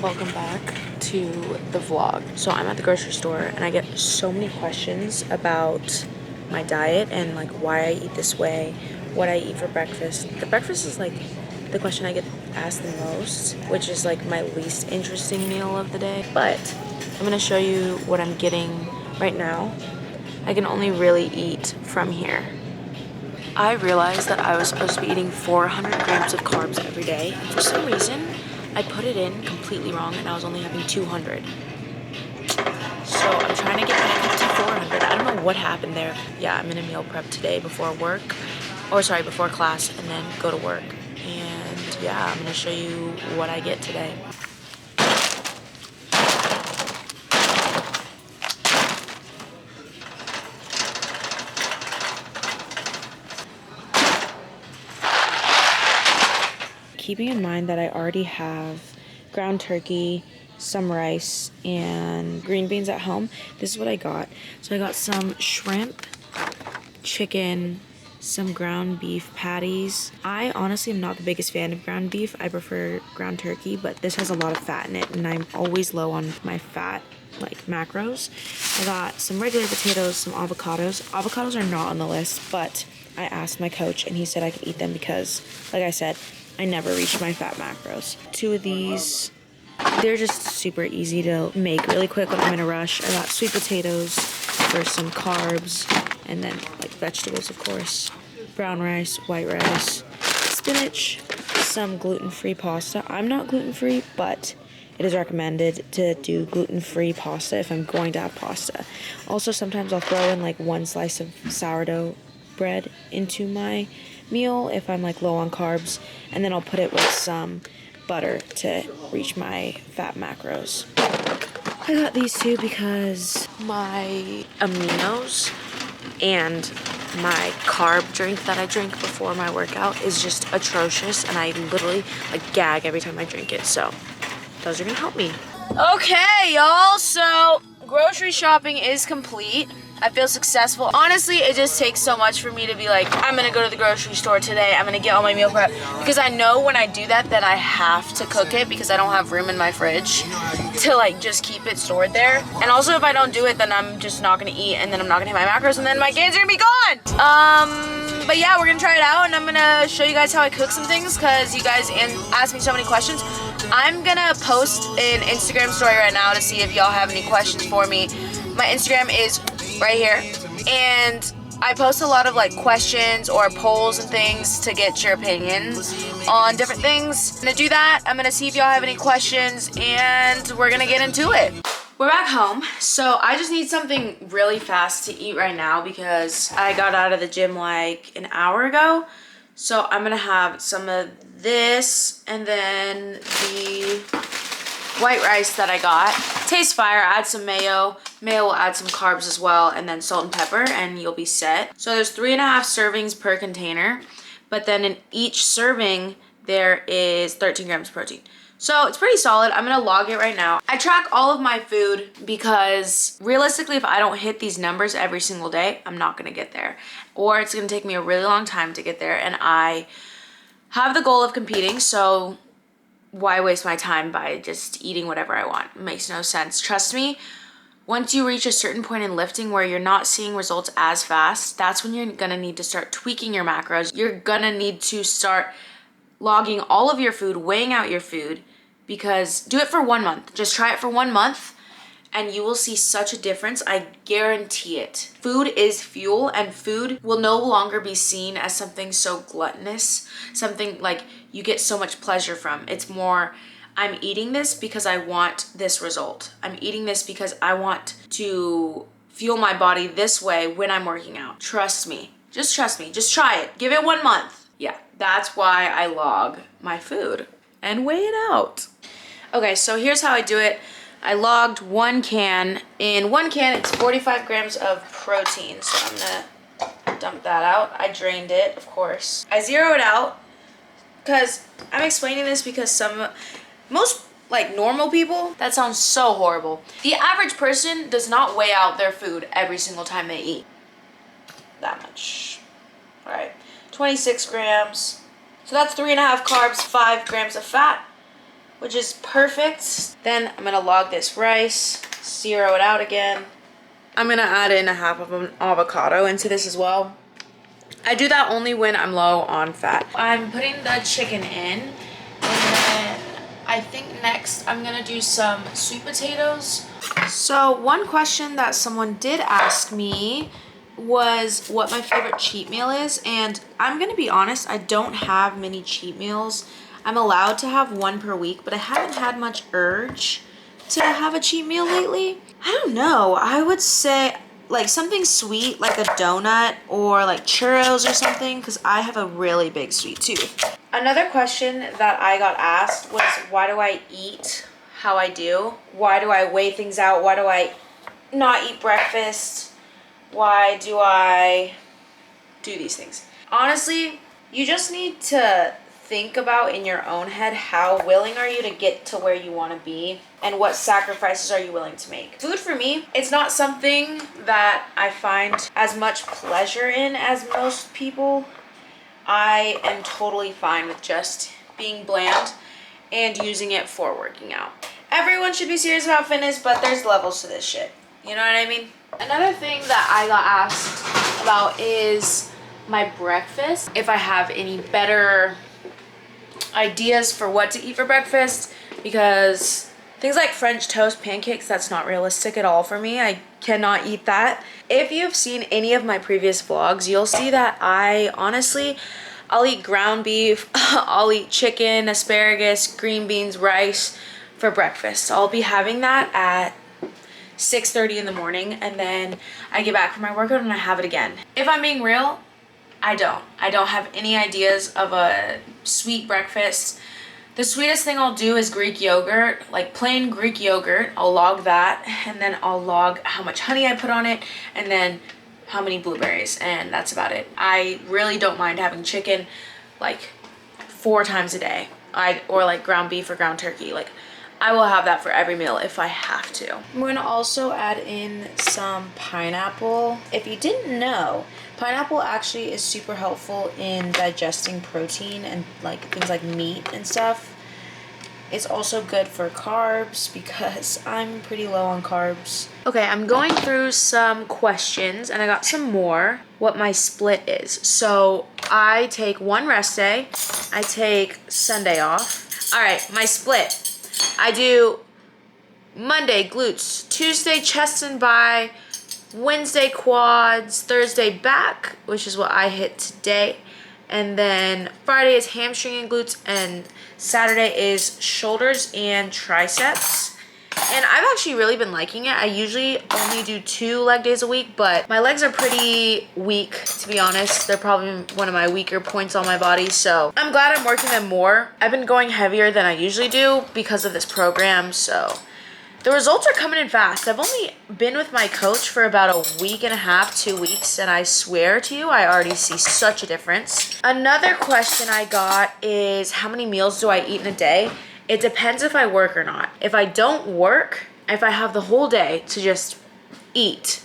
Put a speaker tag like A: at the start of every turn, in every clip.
A: Welcome back to the vlog. So I'm at the grocery store and I get so many questions about my diet and like why I eat this way, what I eat for breakfast. The breakfast is like the question I get asked the most, which is like my least interesting meal of the day. But I'm gonna show you what I'm getting right now. I can only really eat from here. I realized that I was supposed to be eating 400 grams of carbs every day, and for some reason, I put it in completely wrong and I was only having 200. So I'm trying to get back up to 400. I don't know what happened there. Yeah, I'm gonna meal prep today before work, before class, and then go to work. And yeah, I'm gonna show you what I get today. Keeping in mind that I already have ground turkey, some rice, and green beans at home, this is what I got. So I got some shrimp, chicken, some ground beef patties. I honestly am not the biggest fan of ground beef. I prefer ground turkey, but this has a lot of fat in it, and I'm always low on my fat like macros. I got some regular potatoes, some avocados. Avocados are not on the list, but I asked my coach and he said I could eat them because, like I said, I never reached my fat macros. Two of these, they're just super easy to make really quick when I'm in a rush. I got sweet potatoes for some carbs, and then like vegetables, of course. Brown rice, white rice, spinach, some gluten-free pasta. I'm not gluten-free, but it is recommended to do gluten-free pasta if I'm going to have pasta. Also, sometimes I'll throw in like one slice of sourdough bread into my meal if I'm like low on carbs, and then I'll put it with some butter to reach my fat macros. I got these two because my aminos and my carb drink that I drink before my workout is just atrocious, and I literally like gag every time I drink it, so those are gonna help me. Okay, y'all, so grocery shopping is complete. I feel successful. Honestly, it just takes so much for me to be like, I'm gonna go to the grocery store today, I'm gonna get all my meal prep, because I know when I do that, then I have to cook it because I don't have room in my fridge to like just keep it stored there. And also if I don't do it, then I'm just not gonna eat, and then I'm not gonna hit my macros, and then my gains are gonna be gone. But yeah, we're gonna try it out, and I'm gonna show you guys how I cook some things because you guys asked me so many questions. I'm gonna post an Instagram story right now to see if y'all have any questions for me. My Instagram is right here, and I post a lot of like questions or polls and things to get your opinions on different things. I'm gonna do that. I'm gonna see if y'all have any questions, and we're gonna get into it. We're back home, so I just need something really fast to eat right now because I got out of the gym like an hour ago. So I'm gonna have some of this and then the white rice that I got. Tastes fire, add some mayo. Mayo will add some carbs as well, and then salt and pepper, and you'll be set. So there's 3.5 servings per container, but then in each serving, there is 13 grams of protein. So it's pretty solid. I'm gonna log it right now. I track all of my food because realistically, if I don't hit these numbers every single day, I'm not gonna get there. Or it's gonna take me a really long time to get there, and I have the goal of competing, so why waste my time by just eating whatever I want? It makes no sense. Trust me, once you reach a certain point in lifting where you're not seeing results as fast, that's when you're gonna need to start tweaking your macros. You're gonna need to start logging all of your food, weighing out your food, because do it for 1 month. Just try it for 1 month and you will see such a difference. I guarantee it. Food is fuel, and food will no longer be seen as something so gluttonous, something like you get so much pleasure from. It's more, I'm eating this because I want this result. I'm eating this because I want to fuel my body this way when I'm working out. Trust me. Just trust me. Just try it. Give it 1 month. Yeah, that's why I log my food and weigh it out. Okay, so here's how I do it. I logged 1 can. In 1 can, it's 45 grams of protein. So I'm gonna dump that out. I drained it, of course. I zero it out because I'm explaining this because most like normal people, that sounds so horrible. The average person does not weigh out their food every single time they eat. That much. All right, 26 grams. So that's 3.5 carbs, 5 grams of fat. which is perfect. Then I'm gonna log this rice, zero it out again. I'm gonna add in a half of an avocado into this as well. I do that only when I'm low on fat. I'm putting the chicken in, and then I think next I'm gonna do some sweet potatoes. So one question that someone did ask me was what my favorite cheat meal is, and I'm gonna be honest, I don't have many cheat meals. I'm allowed to have one per week, but I haven't had much urge to have a cheat meal lately. I don't know, I would say like something sweet like a donut or like churros or something, because I have a really big sweet tooth. Another question that I got asked was, why do I eat how I do? Why do I weigh things out? Why do I not eat breakfast? Why do I do these things? Honestly, you just need to think about in your own head, how willing are you to get to where you want to be, and what sacrifices are you willing to make. Food for me, it's not something that I find as much pleasure in as most people. I am totally fine with just being bland and using it for working out. Everyone should be serious about fitness, but there's levels to this shit. You know what I mean? Another thing that I got asked about is my breakfast. If I have any better ideas for what to eat for breakfast, because things like French toast, pancakes, that's not realistic at all for me. I cannot eat that. If you've seen any of my previous vlogs, you'll see that I'll eat ground beef, I'll eat chicken, asparagus, green beans, rice for breakfast. I'll be having that at 6:30 in the morning, and then I get back from my workout and I have it again. If I'm being real, I don't have any ideas of a sweet breakfast. The sweetest thing I'll do is Greek yogurt, like plain Greek yogurt. I'll log that, and then I'll log how much honey I put on it, and then how many blueberries, and that's about it. I really don't mind having chicken like 4 times a day. Or like ground beef or ground turkey. Like, I will have that for every meal if I have to. I'm going to also add in some pineapple. If you didn't know, pineapple actually is super helpful in digesting protein and like things like meat and stuff. It's also good for carbs because I'm pretty low on carbs. Okay, I'm going through some questions and I got some more. What my split is. So I take one rest day. I take Sunday off. All right, my split. I do Monday glutes, Tuesday chest and bi, Wednesday quads, Thursday back, which is what I hit today, and then Friday is hamstring and glutes, and Saturday is shoulders and triceps. And I've actually really been liking it. I usually only do 2 leg days a week, but my legs are pretty weak, to be honest. They're probably one of my weaker points on my body, so I'm glad I'm working them more. I've been going heavier than I usually do because of this program, so the results are coming in fast. I've only been with my coach for about a week and a half, 2 weeks, and I swear to you, I already see such a difference. Another question I got is, how many meals do I eat in a day? It depends if I work or not. If I don't work, if I have the whole day to just eat,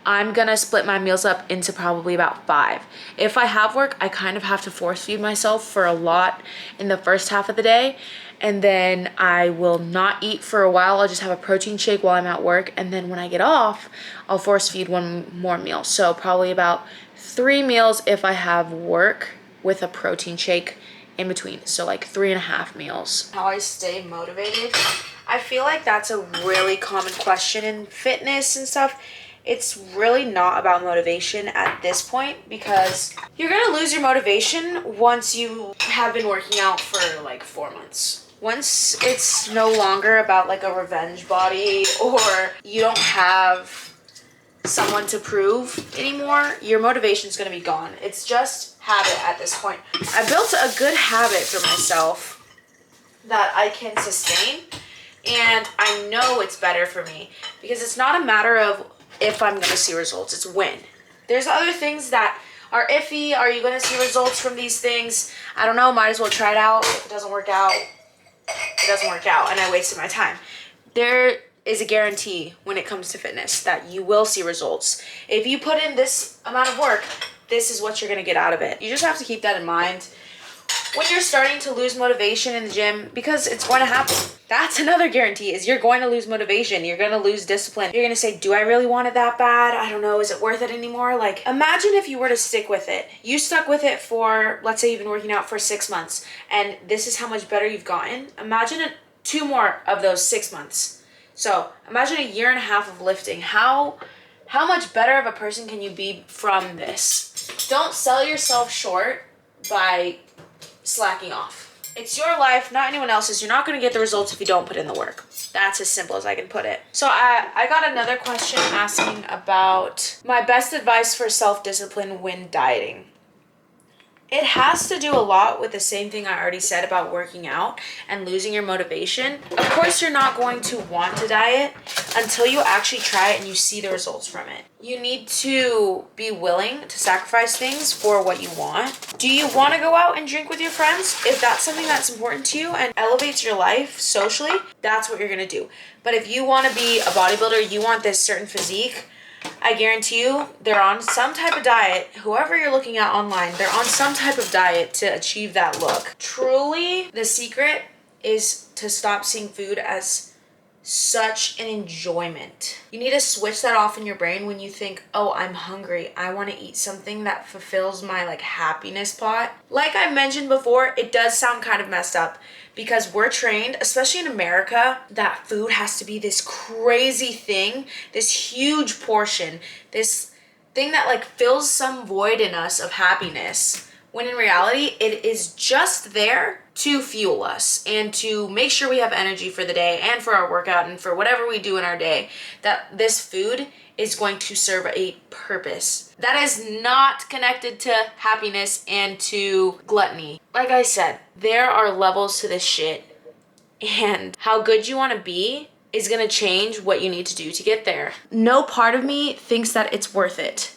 A: I'm gonna split my meals up into probably about 5. If I have work, I kind of have to force feed myself for a lot in the first half of the day, and then I will not eat for a while. I'll just have a protein shake while I'm at work, and then when I get off, I'll force feed one more meal. So probably about 3 meals if I have work with a protein shake in between, so like 3.5 meals. How I stay motivated? I feel like that's a really common question in fitness and stuff. It's really not about motivation at this point, because you're gonna lose your motivation once you have been working out for like 4 months. Once it's no longer about like a revenge body, or you don't have someone to prove anymore, your motivation is going to be gone. It's just habit at this point. I built a good habit for myself that I can sustain, and I know it's better for me because it's not a matter of if I'm going to see results, it's when. There's other things that are iffy. Are you going to see results from these things? I don't know, might as well try it out. If it doesn't work out, it doesn't work out, and I wasted my time. There is a guarantee when it comes to fitness that you will see results. If you put in this amount of work, this is what you're gonna get out of it. You just have to keep that in mind when you're starting to lose motivation in the gym, because it's going to happen. That's another guarantee, is you're going to lose motivation. You're going to lose discipline. You're going to say, do I really want it that bad? I don't know. Is it worth it anymore? Like, imagine if you were to stick with it. You stuck with it for, let's say you've been working out for 6 months, and this is how much better you've gotten. Imagine 2 more of those 6 months. So imagine a year and a half of lifting. How much better of a person can you be from this? Don't sell yourself short by slacking off. It's your life, not anyone else's. You're not going to get the results if you don't put in the work. That's as simple as I can put it. So I got another question asking about my best advice for self-discipline when dieting. It has to do a lot with the same thing I already said about working out and losing your motivation. Of course, you're not going to want to diet until you actually try it and you see the results from it. You need to be willing to sacrifice things for what you want. Do you want to go out and drink with your friends? If that's something that's important to you and elevates your life socially, that's what you're going to do. But if you want to be a bodybuilder, you want this certain physique, I guarantee you they're on some type of diet. Whoever you're looking at online, they're on some type of diet to achieve that look. Truly, the secret is to stop seeing food as such an enjoyment. You need to switch that off in your brain when you think, oh, I'm hungry. I want to eat something that fulfills my like happiness pot. Like I mentioned before, it does sound kind of messed up because we're trained, especially in America, that food has to be this crazy thing, this huge portion, this thing that like fills some void in us of happiness. When in reality, it is just there to fuel us and to make sure we have energy for the day and for our workout and for whatever we do in our day, that this food is going to serve a purpose. That is not connected to happiness and to gluttony. Like I said, there are levels to this shit, and how good you want to be is going to change what you need to do to get there. No part of me thinks that it's worth it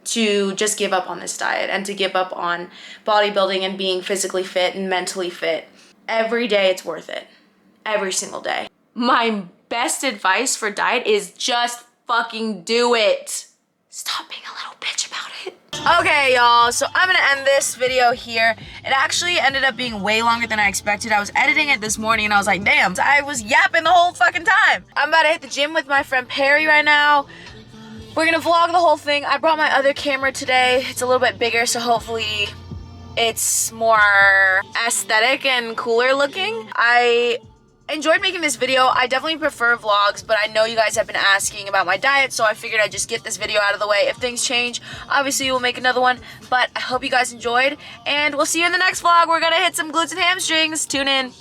A: to just give up on this diet and to give up on bodybuilding and being physically fit and mentally fit. Every day it's worth it. Every single day. My best advice for diet is just fucking do it. Stop being a little bitch about it. Okay, y'all, so I'm gonna end this video here. It actually ended up being way longer than I expected. I was editing it this morning and I was like, damn, I was yapping the whole fucking time. I'm about to hit the gym with my friend Perry right now. We're gonna vlog the whole thing. I brought my other camera today. It's a little bit bigger, so hopefully it's more aesthetic and cooler looking. I enjoyed making this video. I definitely prefer vlogs, but I know you guys have been asking about my diet, so I figured I'd just get this video out of the way. If things change, obviously we'll make another one, but I hope you guys enjoyed, and we'll see you in the next vlog. We're gonna hit some glutes and hamstrings. Tune in.